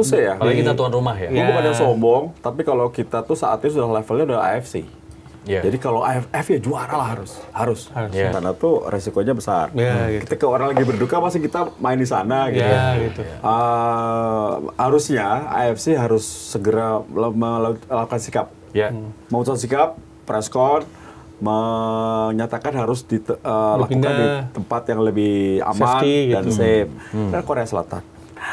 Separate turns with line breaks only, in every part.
to say ya.
Apalagi kita tuan rumah ya.
Gue bukan yang sombong, tapi kalau kita tuh saat ini sudah levelnya udah AFC. Jadi kalau AFF ya juara lah harus. Karena tuh resikonya besar.
Gitu.
Ketika orang lagi berduka pasti kita main di sana gitu.
Gitu.
Harusnya AFC harus segera melakukan sikap. Memutuskan sikap, preskon, menyatakan harus dilakukan di tempat yang lebih aman dan safe. Dan Korea Selatan,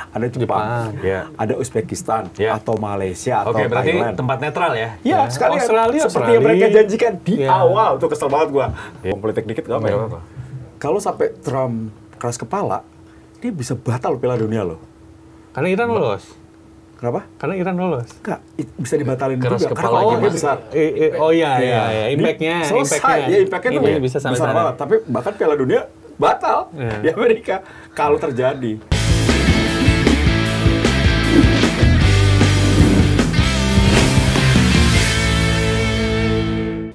ada Jepang, ada Uzbekistan, atau Malaysia, atau
Oke, berarti
Thailand.
tempat netral ya?
Iya, sekalian. Seperti yang mereka janjikan di awal. Tuh kesel banget gua. Politik dikit gak apa-apa. Kalau sampai Trump keras kepala, dia bisa batal Piala Dunia loh.
Karena Iran lolos.
Kenapa?
Karena Iran lolos.
Enggak, bisa dibatalin
keras
juga.
Kepala
Karena dia besar.
Iya. Impact-nya.
Impact-nya tuh
bisa
besar banget. Tapi bahkan Piala Dunia batal di Amerika kalau terjadi.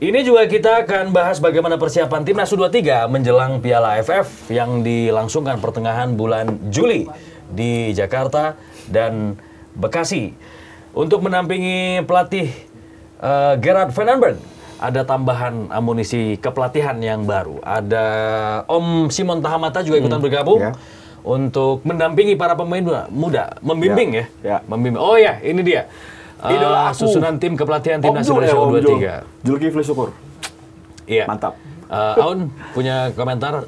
Ini juga kita akan bahas bagaimana persiapan Timnas U23 menjelang Piala AFF yang dilangsungkan pertengahan bulan Juli di Jakarta dan Bekasi. Untuk menampingi pelatih Gerard Vandenberg, ada tambahan amunisi kepelatihan yang baru. Ada Om Simon Tahamata juga ikutan bergabung untuk mendampingi para pemain muda, membimbing membimbing. Oh ya, ini dia.
Idola aku.
Susunan tim kepelatihan Timnas Indonesia U23.
Zulkifli Syukur.
Iya.
Mantap.
Aun punya komentar?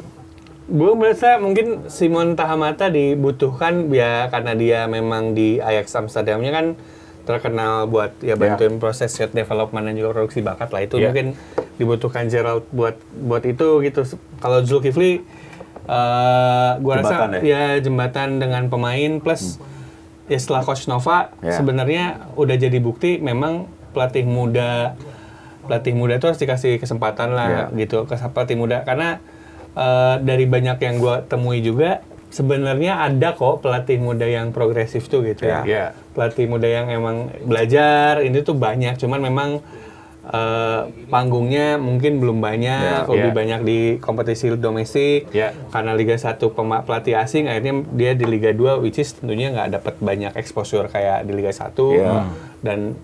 Gue merasa mungkin Simon Tahamata dibutuhkan ya karena dia memang di Ajax Amsterdamnya kan terkenal buat bantuin proses youth development dan juga produksi bakat lah itu mungkin dibutuhkan Gerald buat itu gitu. Kalau Zulkifli gue rasa jembatan dengan pemain plus ya setelah Coach Nova sebenarnya udah jadi bukti memang pelatih muda itu harus dikasih kesempatan lah gitu ke pelatih muda karena dari banyak yang gue temui juga sebenarnya ada kok pelatih muda yang progresif tuh gitu pelatih muda yang emang belajar ini tuh banyak cuman memang panggungnya mungkin belum banyak, lebih banyak di kompetisi domestik. Karena Liga 1 pelatih asing, akhirnya dia di Liga 2, which is tentunya nggak dapat banyak exposure kayak di Liga 1. Dan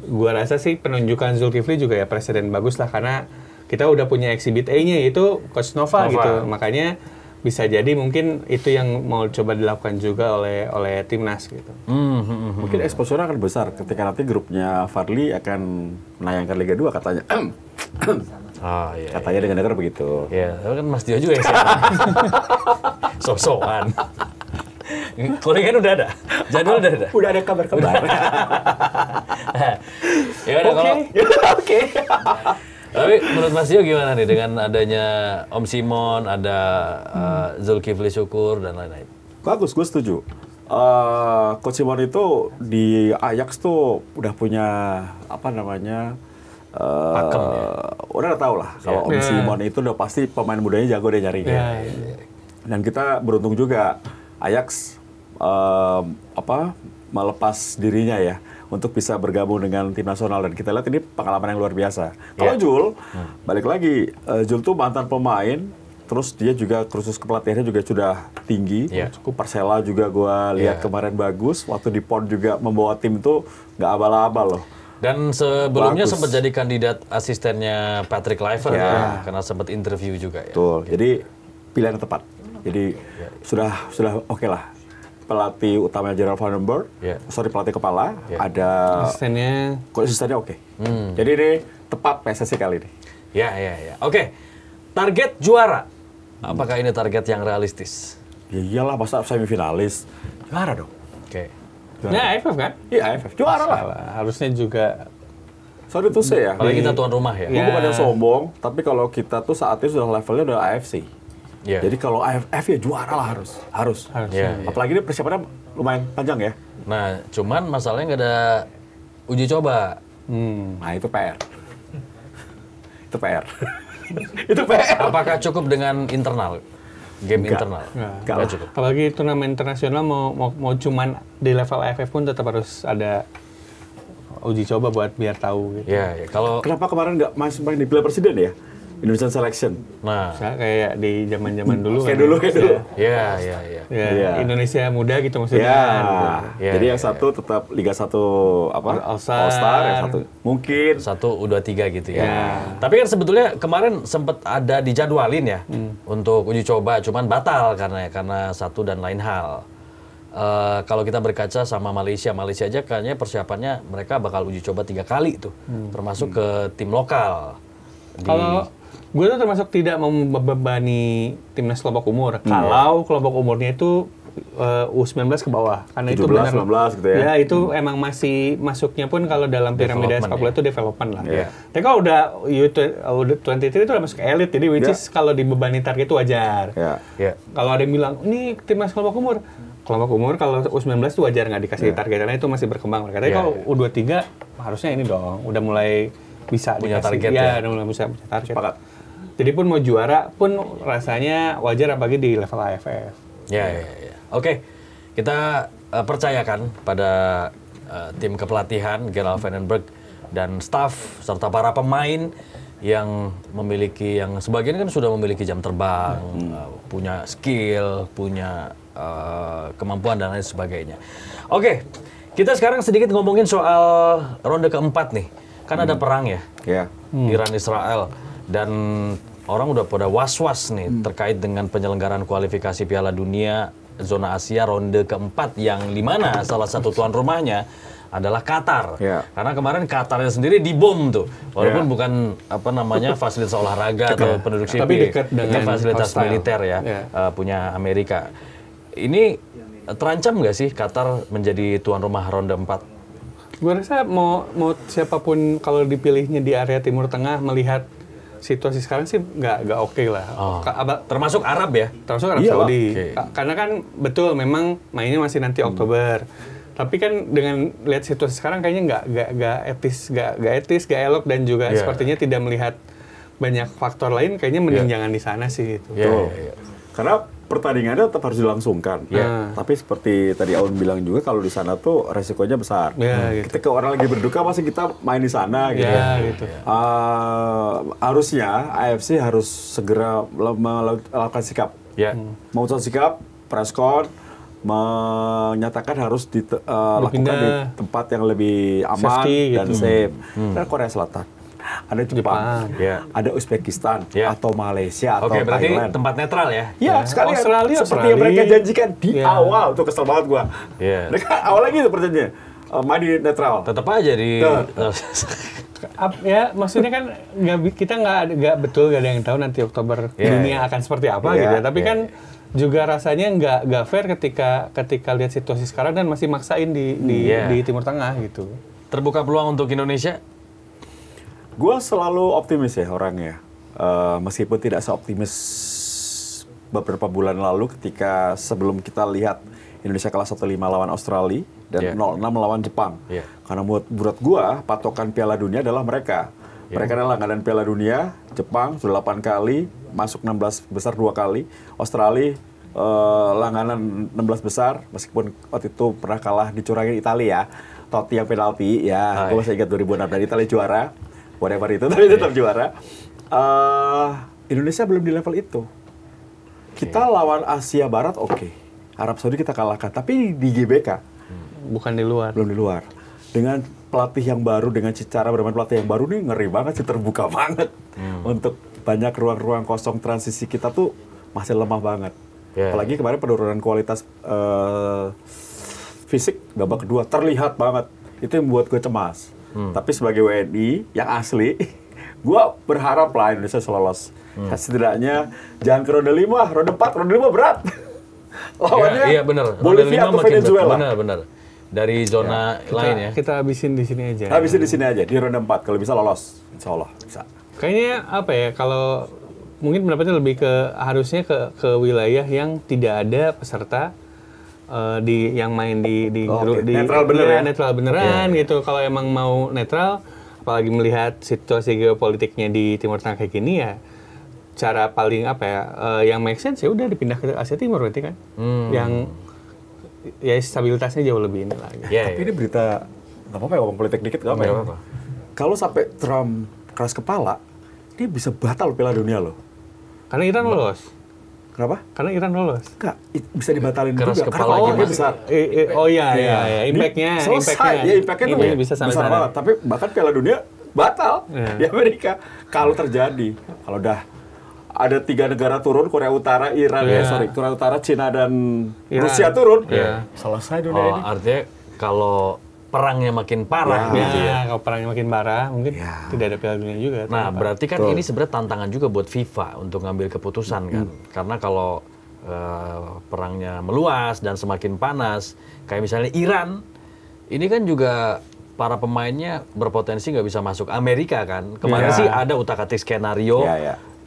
gua rasa sih penunjukan Zulkifli juga ya presiden bagus lah, karena kita udah punya exhibit A-nya, yaitu Coach Nova gitu. Makanya bisa jadi mungkin itu yang mau coba dilakukan juga oleh timnas gitu.
Mungkin exposure akan besar ketika nanti grupnya Fadli akan menayangkan Liga 2 katanya. Katanya dengan dengar begitu.
Iya, tapi kan Mas Dio juga yang sok-sokan. Kalau kan udah ada, jadwal udah ada.
Udah ada kabar-kabar.
Ya udah kalau oke. Tapi menurut Mas Dio gimana nih dengan adanya Om Simon, ada Zulkifli Syukur dan lain-lain?
Bagus, gue setuju. Coach Simon itu di Ajax tuh udah punya apa namanya?
Pakem ya?
Udah tahu lah kalau Om Simon itu udah pasti pemain mudanya jago dia nyarinya. Dan kita beruntung juga Ajax melepas dirinya ya untuk bisa bergabung dengan tim nasional, dan kita lihat ini pengalaman yang luar biasa. Kalau Jul, balik lagi, Jul tuh mantan pemain, terus dia juga kursus kepelatihannya juga sudah tinggi. Cukup Persela juga gue lihat kemarin bagus, waktu di PON juga membawa tim tuh nggak abal-abal loh.
Dan sebelumnya sempat jadi kandidat asistennya Patrick Kluivert karena sempat interview juga ya.
Betul, jadi pilihan yang tepat. Jadi sudah oke lah. Pelatih utamanya Gerard Vandenberg, pelatih kepala, ada asistennya oke. Jadi ini tepat PSSI kali ini.
Ya. Oke. Target juara. Apakah ini target yang realistis?
Ya iyalah, masa semifinalis. Juara dong.
Oke.
Nah, AFF kan?
Iya, AFF. Juara lah.
Harusnya juga.
Sorry to say ya.
Apalagi kita tuan rumah ya.
Gue bukan yang sombong, tapi kalau kita tuh saat ini sudah levelnya udah AFC. Jadi kalau AFF ya juara lah harus. Apalagi ini persiapannya lumayan panjang ya.
Nah, cuman masalahnya nggak ada uji coba.
Nah itu PR. Itu PR. Itu PR.
Apakah cukup dengan internal? Game internal?
Nggak
cukup.
Apalagi turnamen internasional mau cuman di level AFF pun tetap harus ada uji coba buat biar tahu gitu.
Kalau
kenapa kemarin nggak masuk main di Piala Presiden ya? Indonesian Selection.
Nah,
Misalnya kayak di zaman-zaman dulu
Kayak
kan.
dulu.
ya.
Ya,
Iya.
Indonesia muda gitu maksudnya.
Ya,
gitu.
Ya,
jadi
ya,
yang satu tetap Liga 1
All-Star.
All-Star, yang satu mungkin.
Satu U23 gitu ya.
Ya.
Tapi kan sebetulnya kemarin sempat ada dijadwalin ya untuk uji coba, cuman batal karena satu dan lain hal. Kalau kita berkaca sama Malaysia aja kayaknya persiapannya mereka bakal uji coba 3 kali tuh, termasuk ke tim lokal.
Kalau gue tuh termasuk tidak membebani timnas kelompok umur. Kalau kelompok umurnya itu U19 ke bawah, karena itu
17,
benar.
19 gitu ya.
Ya itu emang masih masuknya pun kalau dalam piramida sepak bola itu development lah.
Iya.
Tapi kalau udah U23 itu udah masuk elit, jadi which is kalau dibebani target itu wajar.
Ya.
Ya.
Kalau ada yang bilang ini timnas kelompok umur kalau U19 itu wajar nggak dikasih target karena itu masih berkembang. Tapi kalau U23 harusnya ini dong, udah mulai bisa
Punya
dikasih,
target ya.
udah mulai bisa punya target.
Sepakat.
Jadi pun mau juara pun rasanya wajar apalagi di level AFF.
Ya. Oke, kita percayakan pada tim kepelatihan Gerald Vandenberg dan staf serta para pemain yang memiliki, yang sebagian kan sudah memiliki jam terbang, punya skill, punya kemampuan dan lain sebagainya. Oke, kita sekarang sedikit ngomongin soal ronde keempat nih. Kan ada perang ya, Iran Israel, dan orang udah pada was-was nih terkait dengan penyelenggaraan kualifikasi Piala Dunia zona Asia ronde keempat yang dimana salah satu tuan rumahnya adalah Qatar. Karena kemarin Qatarnya sendiri dibom tuh, walaupun bukan apa namanya fasilitas olahraga atau penduduk sipil,
tapi dekat dengan
fasilitas
hostile.
militer ya, punya Amerika. Ini terancam nggak sih Qatar menjadi tuan rumah ronde 4?
Gue rasa mau siapapun kalau dipilihnya di area Timur Tengah melihat situasi sekarang sih nggak oke lah.
Termasuk Arab ya?
Termasuk Arab Saudi. Karena kan betul memang mainnya masih nanti Oktober. Tapi kan dengan lihat situasi sekarang kayaknya nggak etis, nggak elok dan juga sepertinya tidak melihat banyak faktor lain. Kayaknya mending jangan di sana sih. Gitu.
Karena pertandingannya tetap harus dilangsungkan. Tapi seperti tadi Aun bilang juga kalau di sana tuh resikonya besar.
Gitu.
Ketika orang lagi berduka pasti kita main di sana gitu.
Gitu.
Harusnya AFC harus segera melakukan sikap. Memutuskan sikap, preskon, menyatakan harus dilakukan di tempat yang lebih aman
safety,
dan
gitu.
safe. Dan Korea Selatan, ada Jepang, ada Uzbekistan, atau Malaysia, atau
berarti
Thailand.
tempat netral ya?
Ya, sekali
Australia,
seperti yang mereka janjikan di awal. Tuh kesel banget gua. Mereka awal lagi itu perjanjiannya. Main di netral.
Tetap aja di...
Ya, maksudnya kan kita nggak betul, nggak ada yang tahu nanti Oktober dunia akan seperti apa gitu ya. Tapi kan juga rasanya nggak fair ketika lihat situasi sekarang dan masih maksain di Timur Tengah gitu.
Terbuka peluang untuk Indonesia?
Gue selalu optimis ya orangnya. Meskipun tidak seoptimis beberapa bulan lalu ketika sebelum kita lihat Indonesia kalah 1-5 lawan Australia dan 0-6 melawan Jepang. Karena buat gue patokan Piala Dunia adalah mereka. Mereka adalah langganan Piala Dunia. Jepang sudah 8 kali, masuk 16 besar 2 kali. Australia langganan 16 besar, meskipun waktu itu pernah kalah dicurangin Italia. Totti yang penalti, gue masih ingat 2006 dan Italia juara. Whatever itu, tapi tetap juara. Indonesia belum di level itu. Kita lawan Asia Barat oke. Arab Saudi kita kalahkan, tapi di GBK.
Bukan di luar.
Belum di luar. Dengan pelatih yang baru, dengan cara bermain pelatih yang baru nih ngeri banget sih, terbuka banget. Untuk banyak ruang-ruang kosong transisi kita tuh masih lemah banget. Apalagi kemarin penurunan kualitas fisik babak kedua terlihat banget. Itu yang membuat gue cemas. Tapi sebagai WNI yang asli, gue berharap lah Indonesia lolos. Setidaknya jangan ke ronde 5, ronde 4, ronde 5 berat. Lawannya Bolivia atau Venezuela.
Benar. Dari zona lain ya.
Kita habisin di sini aja.
Habisin di sini aja, di ronde 4. Kalau bisa lolos, insya Allah bisa.
Kayaknya apa ya, kalau mungkin pendapatnya lebih harusnya ke wilayah yang tidak ada peserta yang main di
netral bener ya?
Netral beneran gitu. Kalau emang mau netral, apalagi melihat situasi geopolitiknya di Timur Tengah kayak gini ya, cara paling yang make sense ya udah dipindah ke Asia Timur berarti kan, yang ya stabilitasnya jauh lebih ini lagi.
Tapi ini berita nggak apa-apa ya ngomong politik dikit nggak apa-apa. Kalau sampai Trump keras kepala, dia bisa batal Piala Dunia loh.
Karena Iran lolos.
Kenapa?
Karena Iran lolos.
Enggak, bisa dibatalin
Keras
juga.
kepala
Karena
gitu.
dia besar.
Oh iya. Impact-nya.
Selesai, ya impact-nya tuh
bisa sampai
besar
sana.
banget. Tapi bahkan Piala Dunia batal
Iya.
di Amerika. Kalau terjadi, kalau udah ada 3 negara turun, Korea Utara, Iran, Korea Utara, Cina dan
Iran.
Rusia turun,
Iya.
selesai dunia
Oh,
ini.
artinya kalau perangnya makin parah gitu ya.
Kalau perangnya makin parah, mungkin tidak ada Piala Dunia juga.
Nah, berarti kan ini sebenarnya tantangan juga buat FIFA untuk ngambil keputusan kan. Karena kalau perangnya meluas dan semakin panas, kayak misalnya Iran, ini kan juga para pemainnya berpotensi nggak bisa masuk Amerika kan. Kemarin sih ada utak-atik skenario.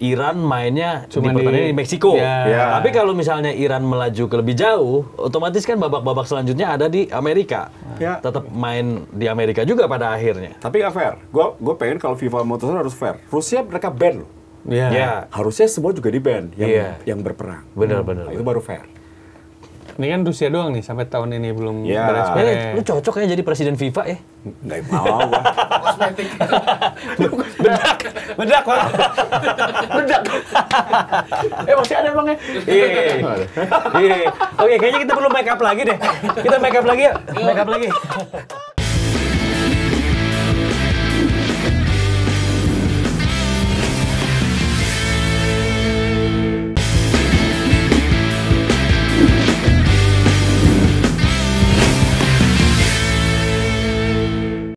Iran mainnya
Cuma
di pertandingan di Meksiko.
Ya.
Tapi kalau misalnya Iran melaju ke lebih jauh, otomatis kan babak-babak selanjutnya ada di Amerika.
Ya.
Tetap main di Amerika juga pada akhirnya.
Tapi nggak fair. Gue pengen kalau FIFA memutuskan harus fair. Rusia mereka ban loh.
Iya.
Ya,
Harusnya semua juga di ban
Iya.
yang berperang.
benar-benar.
Nah, itu baru fair.
Ini kan Rusia doang nih sampai tahun ini belum
Iya.
beres-beres.
Lu cocok ya jadi presiden FIFA ya?
Nggak mau gua.
Bedak, Pak. Bedak. Masih ada Bang ya? Iya. Oke, kayaknya kita perlu make up lagi deh. Kita make up lagi ya. Make up lagi.